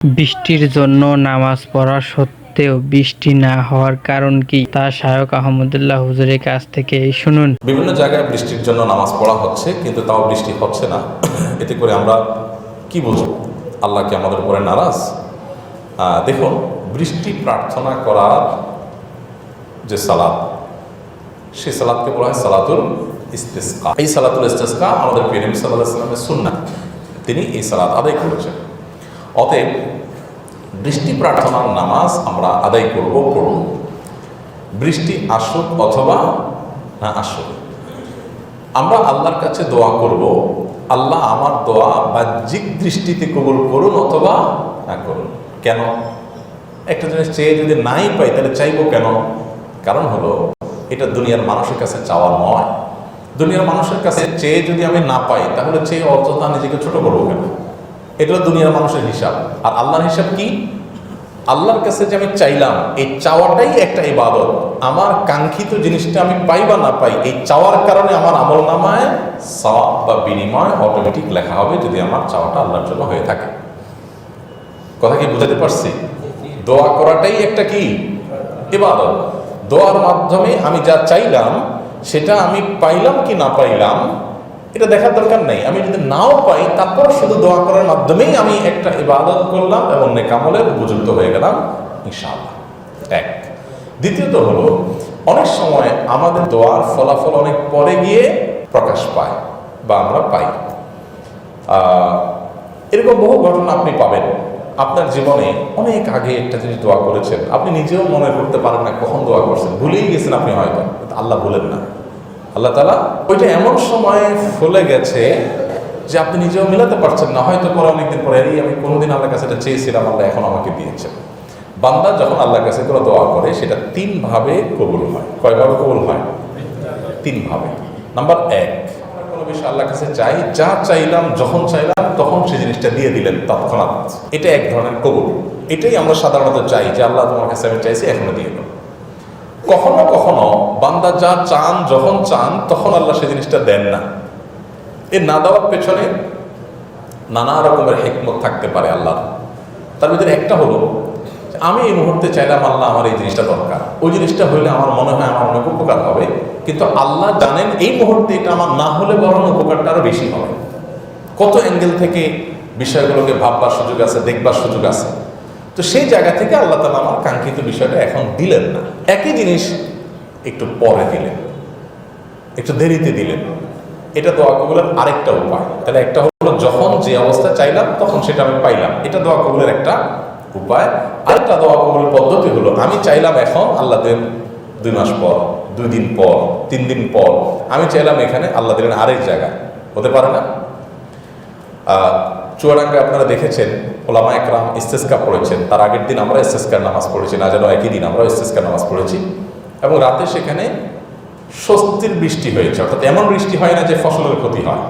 বৃষ্টির জন্য নামাজ পড়া সত্ত্বেও বৃষ্টি না হওয়ার কারণ কি, তা শায়খ আহমদুল্লাহ হুজুরের কাছ থেকে শুনুন। বিভিন্ন জায়গায় বৃষ্টির জন্য নামাজ পড়া হচ্ছে, কিন্তু তাও বৃষ্টি হচ্ছে না। এতে করে আমরা কি বুঝব? আল্লাহ কি আমাদের উপরে নারাজ? দেখুন, বৃষ্টি প্রার্থনা করার যে সালাত, সেই সালাতকে বলা হয় সালাতুল ইস্তিসকা। এই সালাতুল ইস্তিসকা আমাদের প্রিয় নবী সাল্লাল্লাহু আলাইহি ওয়াসাল্লামের সুন্নাহ, তিনি এই সালাত আদায় করেছেন। অতএব বৃষ্টি প্রার্থনার নামাজ আমরা আদায় পড়ব। বৃষ্টি আসুক অথবা না আসুক, আমরা আল্লাহর কাছে দোয়া করব, আল্লাহ আমার দোয়া বাহ্যিক দৃষ্টিতে কবুল করুন অথবা না করুন। কেন? একটা জিনিস চেয়ে যদি নাই পাই, তাহলে চাইবো কেন? কারণ হলো, এটা দুনিয়ার মানুষের কাছে চাওয়া নয়। দুনিয়ার মানুষের কাছে চেয়ে যদি আমি না পাই, তাহলে চেয়ে অযথা নিজেকে ছোট করবো কেন? এটা দুনিয়ার মানুষের হিসাব। আর আল্লাহর হিসাব কি? আল্লাহর কাছে যে আমি চাইলাম, এই চাওয়াটাই একটা ইবাদত। আমার কাঙ্ক্ষিত জিনিসটা আমি পাই বা না পাই, এই চাওয়ার কারণে আমার আমল নামায় সওয়াব বা বিনিময় অটোমেটিক লেখা হবে, যদি আমার চাওয়াটা আল্লাহর জন্য হয়ে থাকে। কথা কি বুঝাতে পারছি? দোয়া করাটাই একটা কি ইবাদত। দোয়ার মাধ্যমে আমি যা চাইলাম, সেটা আমি পাইলাম কি না পাইলাম, এটা দেখার দরকার নেই। আমি যদি নাও পাই, তারপর শুধু দোয়া করার মাধ্যমেই আমি একটা ইবাদত করলাম এবং নেক আমলের উপযুক্ত হয়ে গেলাম ইনশাআল্লাহ। এক। দ্বিতীয়ত হলো, অনেক সময় আমাদের দোয়ার ফলাফল অনেক পরে গিয়ে প্রকাশ পায় বা আমরা পাই। এরকম বহু ঘটনা আপনি পাবেন। আপনার জীবনে অনেক আগে একটা জিনিস দোয়া করেছেন, আপনি নিজেও মনে করতে পারেন না কখন দোয়া করছেন, ভুলেই গেছেন আপনি, হয়তো আল্লাহ বলেন না। আল্লাহ তাআলা ওইটা এমন সময় ফলে গেছে যে আপনি নিজেও মিলাতে পারছেন না। হয়তো পরে অনেকদিন পরে, আমি কোনোদিন আল্লাহর কাছে এটা চেয়েছিলাম, আল্লাহ এখন আমাকে দিয়েছেন। বান্দা যখন আল্লাহর কাছে কোনো দোয়া করে, সেটা তিন ভাবে কবুল হয়। কয়ভাবে কবুল হয়? তিন ভাবে। নাম্বার এক, কোনো বিষয় আল্লাহর কাছে চাই, যা চাইলাম যখন চাইলাম তখন সেই জিনিসটা দিয়ে দিলেন তৎক্ষণাৎ। এটা এক ধরনের কবুল। এটাই আমরা সাধারণত চাই, যে আল্লাহ তোমার কাছে আমি চাইছি, এখনো দিয়ে দাও। কখনো কখনো বান্দা যা চান যখন চান তখন আল্লাহ সেই জিনিসটা দেন না। এর না দেওয়ার পেছনে নানা রকমের হিকমত থাকতে পারে আল্লাহ। তার ভিতরে একটা হলো, আমি এই মুহূর্তে চাইলাম আল্লাহ আমার এই জিনিসটা দরকার, ওই জিনিসটা হইলে আমার মনে হয় আমার অনেক উপকার হবে, কিন্তু আল্লাহ জানেন এই মুহূর্তে এটা আমার না হলে বরং উপকারটা আরো বেশি হবে। কত অ্যাঙ্গেল থেকে বিষয়গুলোকে ভাববার সুযোগ আছে, দেখবার সুযোগ আছে। তো সেই জায়গা থেকে আল্লাহ তাআলা আমার কাঙ্ক্ষিত বিষয়টা এখন দিলেন না। একই জিনিস একটু পরে দিলেন, একটু দেরিতে দিলেন। এটা দোয়া কবুলের আরেকটা উপায়। তাহলে একটা হলো, যখন যে অবস্থা চাইলাম তখন সেটা আমি পাইলাম, এটা দোয়া কবুলের একটা উপায়। আরেকটা দোয়া কবুলের পদ্ধতি হলো, আমি চাইলাম এখন, আল্লাহ দেন 2 মাস পর, 2 দিন পর, 3 দিন পর। আমি চাইলাম এখানে, আল্লাহ দিলেন আরেক জায়গায়। হতে পারে না? চুয়াডাঙ্গা আপনারা দেখেছেন, ওলামা একরাম ইস্তেসকা পড়েছেন, তার আগের দিন আমরা ইস্তেসকার নামাজ পড়েছি, না যেন একই দিন আমরা ইস্তেসকার নামাজ পড়েছি, এবং রাতে সেখানে স্বস্তির বৃষ্টি হয়েছে। অর্থাৎ এমন বৃষ্টি হয় না যে ফসলের ক্ষতি হয়।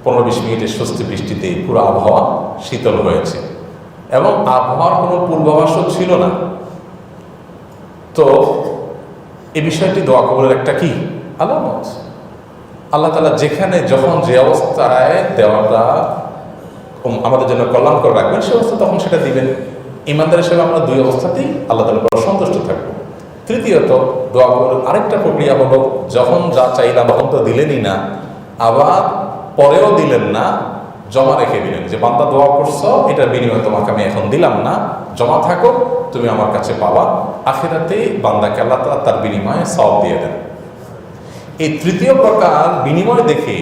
15-20 মিনিটের স্বস্তি বৃষ্টিতে পুরো আবহাওয়া শীতল হয়েছে, এবং আবহাওয়ার কোনো পূর্বাভাসও ছিল না। তো এই বিষয়টি দোয়া কবুলের একটা কি আলামত। আল্লাহ তাআলা যেখানে যখন যে অবস্থায় দেওয়াটা আমাদের জন্য কল্যাণ করে রাখবেন, সে অবস্থা তখন সেটা দিবেন। ইমানদার হিসেবে আমরা 2 অবস্থাতেই আল্লাহ তাআলার সন্তুষ্ট থাকবো। তৃতীয়ত, দোয়া কবুলের আরেকটা প্রক্রিয়া হলো, যখন যা চাইলাম তখন তো দিলেনই না, আবার পরেও দিলেন না, জমা রেখে দিলেন, যে বান্দা দোয়া করছো, এটার বিনিময়ে তোমাকে আমি এখন দিলাম না, জমা থাকো, তুমি আমার কাছে পাবা। আখিরাতে বান্দাকে আল্লাহ তাআলা তার বিনিময়ে সওয়াব দিয়ে দেন। এই তৃতীয় প্রকার বিনিময় দেখে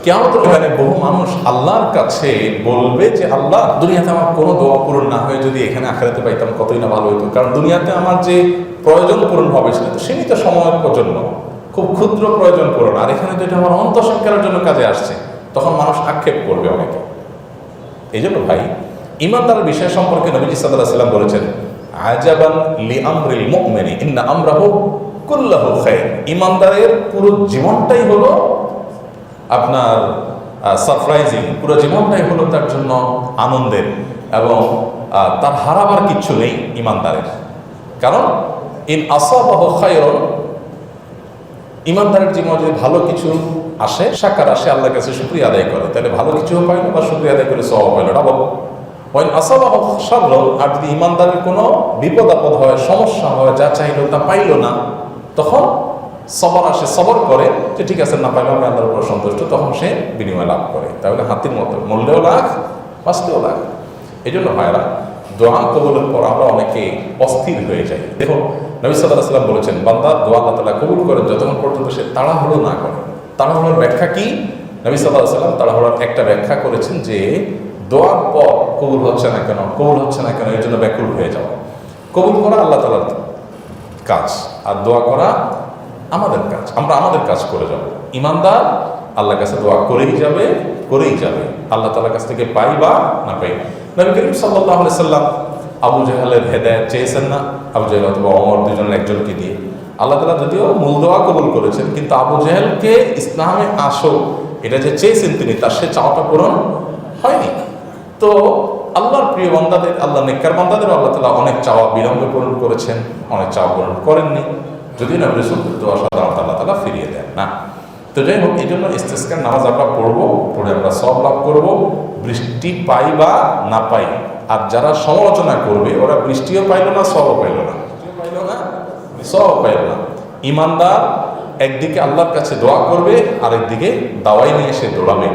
কিয়ামতের ময়দানে বহু মানুষ আল্লাহর কাছে বলবে যে, আল্লাহ, দুনিয়াতে আমার কোনো দোয়া পূরণ না হয়ে যদি এখানে আখিরাতে পাইতাম কতই না ভালো হতো। কারণ দুনিয়াতে আমার যে প্রয়োজন পূরণ হবে সেটা তো সীমিত সময়ের জন্য, খুব ক্ষুদ্র প্রয়োজন পূরণ, আর এখানে তো এটা আমার অন্তঃসংস্কারের জন্য কাজে আসছে। তখন মানুষ আক্ষেপ করবে অনেকে। এই জন্য ভাই, ঈমানদারের বিষয় সম্পর্কে নবীজি সাল্লাল্লাহু আলাইহি ওয়াসাল্লাম বলেছেন, আজাবান লিআমরিল মুমিনি ইন্না আমরাহু কুল্লাহু খায়র। ঈমানদারের পুরো জীবনটাই হলো আপনার সারপ্রাইজিং, পুরো জীবনটাই হলো তার জন্য আনন্দের, এবং তার হারাবার কিচ্ছু নেই ঈমানদারের। কারণ ইন আসাবাহু খায়রুন, ঈমানদারের জীবনে যদি ভালো কিছু আসে, শাকার আসে, আল্লাহর কাছে শুকরিয়া আদায় করে, তাহলে ভালো কিছুও পাইল, বা শুকরিয়া আদায় করে সওয়াব পাইল, ডাবল। ওই আসাবাহ শারর, আর যদি ইমানদারের কোনো বিপদ আপদ হয়, সমস্যা হয়, যা চাইলো তা পাইল না, তখন সবর আসে, সবর করে যে ঠিক আছে, না পাইলে আমি আল্লাহর উপর সন্তুষ্ট, তখন সে বিনিময় লাভ করে। তাহলে হাতির মতো মূল্যেও লাখ, বাঁচতেও লাখ। এই জন্য ভাইরা, দোয়া কবুলের পর আমরা অনেকে অস্থির হয়ে যাই। দেখুন, নবী সাল্লাল্লাহু আলাইহি ওয়াসাল্লাম বলেছেন, বান্দা দোয়া আল্লাহ তাআলা কবুল করেন যতক্ষণ পর্যন্ত সে তাড়াহুড়ো না করে। তাড়াহুড়োর ব্যাখ্যা কি? নবী সাল্লাল্লাহু আলাইহি ওয়াসাল্লাম তাড়াহুড়োর একটা ব্যাখ্যা করেছেন যে দোয়ার পর কবুল হচ্ছে না কেন, কবুল হচ্ছে না কেন, এর জন্য ব্যাকুল হয়ে যাওয়া। কবুল করা আল্লাহ তাআলার কাজ, আর দোয়া করা আমাদের কাজ। আমরা আমাদের কাজ করে যাব। ইমানদার আল্লাহর কাছে দোয়া করেই যাবে, করেই যাবে, আল্লাহ তাআলার কাছ থেকে পাই বা না পাই। নবী করিম সাল্লাল্লাহু আলাইহি সাল্লাম আবু জাহেলের হেদায়েত চেয়েছেন না? আবু জাহেল অথবা ওমর, দুজনের একজনকে দিয়ে। আল্লাহ তাআলা যদিও মূল দোয়া কবুল করেছেন, কিন্তু আবু জাহেলকে ইসলামে আসো এটা যে চেয়েছেন তিনি, তার সে চাওয়াটা পূরণ হয়নি। তো আল্লাহর প্রিয় বান্দাদের, আল্লাহ নেককার বান্দাদের আল্লাহ তাআলা অনেক চাওয়া বিলম্বে পূরণ করেছেন, অনেক চাওয়া পূরণ করেননি। যদি নবী রাসূলের দোয়া সাধারণত আল্লাহ তাআলা ফিরিয়ে দেন না। তো যাই হোক, এই জন্য ইস্তেসকার নামাজ আমরা পড়বো, পড়ে আমরা সওয়াব লাভ করবো, বৃষ্টি পাই বা না পাই। আর যারা সমালোচনা করবে, ওরা বৃষ্টিও পাইল না, সওয়াবও পাইল না, সওয়াব পাইল না। ইমানদার একদিকে আল্লাহর কাছে দোয়া করবে, আরেকদিকে দাওয়াই নিয়ে সে দৌড়াবে।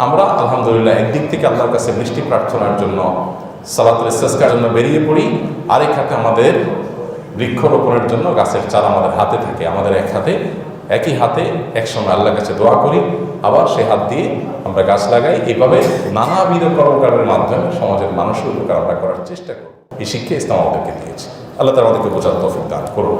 আমরা আলহামদুলিল্লাহ একদিক থেকে আল্লাহর কাছে বৃষ্টি প্রার্থনার জন্য, সালাতুল ইস্তিসকার জন্য বেরিয়ে পড়ি, আরেক হাতে আমাদের বৃক্ষরোপণের জন্য গাছের চারা আমাদের হাতে থাকে। আমাদের এক হাতে, একই হাতে একসময় আল্লাহর কাছে দোয়া করি, আবার সে হাত দিয়ে আমরা গাছ লাগাই। এইভাবে নানাবিধ কর্মকাণ্ডের মাধ্যমে সমাজের মানুষের উপকার আমরা করার চেষ্টা করি। এই শিক্ষা ইসলাম আমাদেরকে দিয়েছে। আল্লাহ তাআলা আমাদেরকে বোঝার তৌফিক দান করুন।